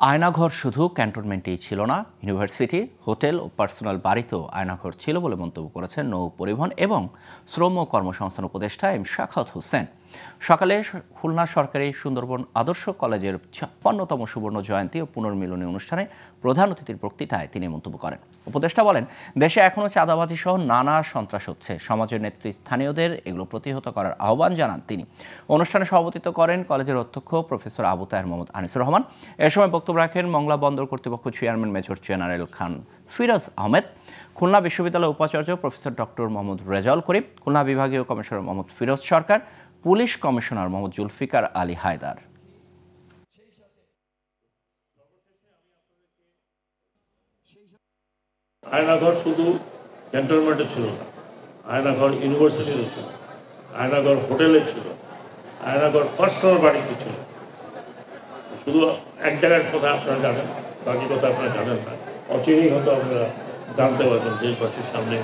আয়নাঘর শুধু ক্যান্টনমেন্টেই ছিল না, ইউনিভার্সিটি, হোটেল ও পার্সোনাল বাড়িতেও আয়নাঘর ছিল বলে মন্তব্য করেছেন নৌ পরিবহন এবং শ্রম ও কর্মসংস্থান উপদেষ্টা এম শাখাওয়াত হোসেন। সকালে খুলনা সরকারি সুন্দরবন আদর্শ কলেজের ৫৬তম সুবর্ণ জয়ন্তী ও পুনর্মিলনী অনুষ্ঠানে প্রধান অতিথির বক্তৃতায় তিনি মন্তব্য করেন। উপদেষ্টা বলেন, দেশে এখনও চাঁদাবাজি সহ নানা সন্ত্রাস হচ্ছে, সমাজের নেতৃস্থানীয়দের এগুলো প্রতিহত করার আহ্বান জানান তিনি। অনুষ্ঠানে সভাপতিত্ব করেন কলেজের অধ্যক্ষ প্রফেসর আবু তাহের মোহাম্মদ আনিসুর রহমান। এ সময় বক্তব্য রাখেন মংলা বন্দর কর্তৃপক্ষ চেয়ারম্যান মেজর জেনারেল খান ফিরোজ আহমেদ, খুলনা বিশ্ববিদ্যালয়ের উপাচার্য প্রফেসর ডক্টর মোহাম্মদ রেজাউল করিম, খুলনা বিভাগীয় কমিশনার মোহাম্মদ ফিরোজ সরকার, পুলিশ কমিশনার মোহাম্মদ জুলফিকার আলী হায়দার। আয়নাঘর শুধু ক্যান্টনমেন্টে ছিল না, আয়নাঘর ইউনিভার্সিটিতে ছিল, আয়নাঘর হোটেলে ছিল, আয়নাঘর পার্সোনাল বাড়িতে ছিল। শুধু এক জায়গার কথা আপনারা জানেন, বাকি কথা আপনারা জানেন না, অচিরেই হয়তো আপনারা জানতে পারবেন দেশবাসীর সামনে